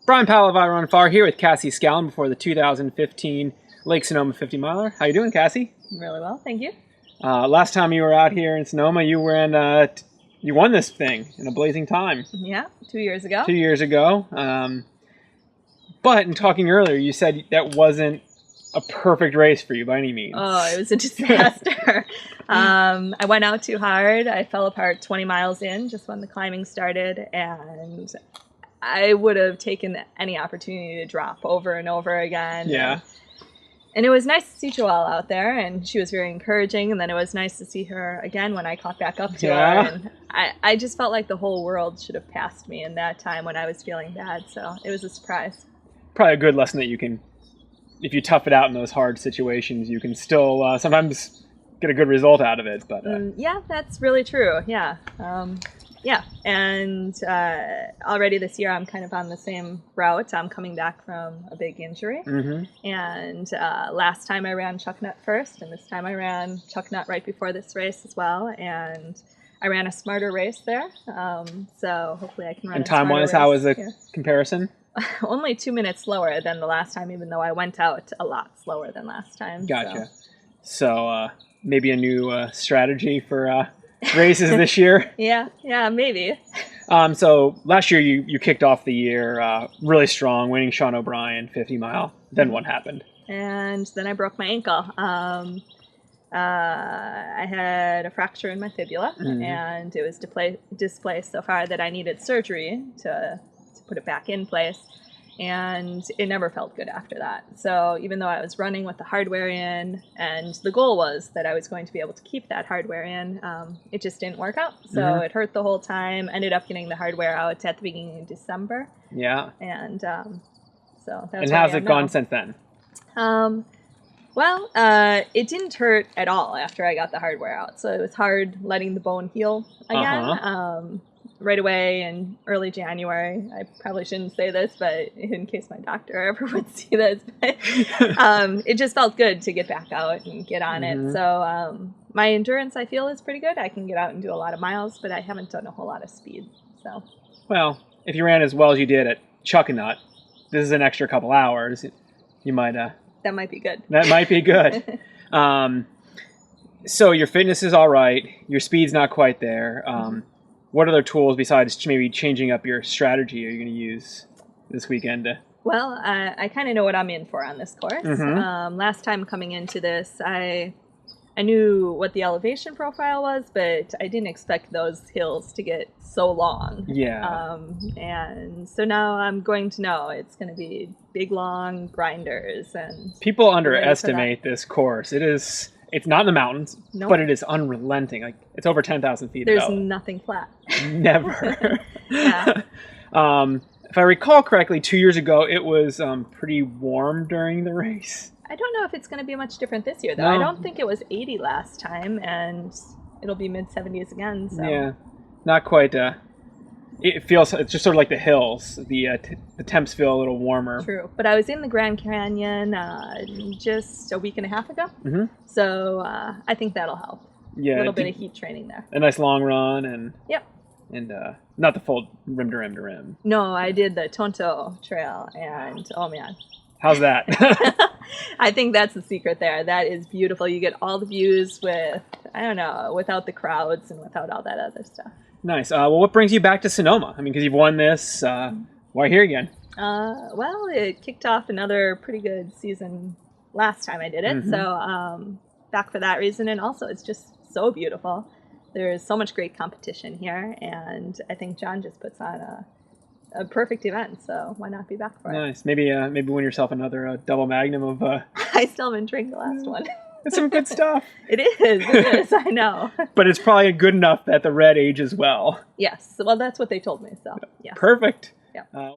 Brian Powell of I Run Far here with Cassie Scallon before the 2015 Lake Sonoma 50 miler. How you doing, Cassie? Really well, thank you. Last time you were out here in Sonoma, you were in you won this thing in a blazing time. Yeah, 2 years ago. 2 years ago. But in talking earlier, you said that wasn't a perfect race for you by any means. Oh, it was a disaster. I went out too hard. I fell apart 20 miles in just when the climbing started, and I would have taken any opportunity to drop over and over again. Yeah. And it was nice to see Joelle out there, and she was very encouraging. And then it was nice to see her again when I caught back up to her. And I just felt like the whole world should have passed me in that time when I was feeling bad. So it was a surprise. Probably a good lesson that you can, if you tough it out in those hard situations, you can still sometimes get a good result out of it. But yeah, that's really true. Yeah. Yeah, and already this year I'm kind of on the same route. I'm coming back from a big injury, and last time I ran Chuck Nut first, and this time I ran Chuck Nut right before this race as well, and I ran a smarter race there, so hopefully I can run. And time-wise, how was the comparison? Only 2 minutes slower than the last time, even though I went out a lot slower than last time. Gotcha. So maybe a new strategy for races this year. Yeah, maybe. So last year you kicked off the year really strong, winning Sean O'Brien 50 mile. Then what happened? And then I broke my ankle. I had a fracture in my fibula, and it was displaced so far that I needed surgery to put it back in place. And it never felt good after that. So even though I was running with the hardware in, and the goal was that I was going to be able to keep that hardware in, it just didn't work out. So it hurt the whole time. Ended up getting the hardware out at the beginning of December. Yeah. And so that's. And how's it gone since then? Well, it didn't hurt at all after I got the hardware out. So it was hard letting the bone heal again. Right away in early January. I probably shouldn't say this, but in case my doctor ever would see this, but it just felt good to get back out and get on it. So my endurance, I feel, is pretty good. I can get out and do a lot of miles, but I haven't done a whole lot of speed. So, well, if you ran as well as you did at Chuck Nut, this is an extra couple hours. You might that might be good. That might be good. So your fitness is all right. Your speed's not quite there. What other tools besides maybe changing up your strategy are you going to use this weekend? Well, I kind of know what I'm in for on this course. Last time coming into this, I knew what the elevation profile was, but I didn't expect those hills to get so long. Yeah. And so now I'm going to know it's going to be big, long grinders. And people underestimate this course. It's not in the mountains, but it is unrelenting. Like, it's over 10,000 feet. There's nothing flat. Never. Yeah. If I recall correctly, 2 years ago, it was pretty warm during the race. I don't know if it's going to be much different this year, though. No. I don't think it was 80 last time, and it'll be mid-70s again. So. Yeah, not quite. It's just sort of like the hills. The temps feel a little warmer. True, but I was in the Grand Canyon just a week and a half ago, so I think that'll help. Yeah, a little bit of heat training there. A nice long run, and and not the full rim to rim to rim. No, I did the Tonto Trail, and oh man, how's that? I think that's the secret there. That is beautiful. You get all the views without the crowds and without all that other stuff. Nice. Well, what brings you back to Sonoma? I mean, because you've won this. Why here again? Well, it kicked off another pretty good season last time I did it. So back for that reason. And also, it's just so beautiful. There's so much great competition here. And I think John just puts on a perfect event. So why not be back for it? Nice. Maybe win yourself another double magnum of... I still haven't drank the last one. It's some good stuff. It is, I know. But it's probably good enough that the red ages well. Yes, well, that's what they told me, so yeah. Perfect. Yeah.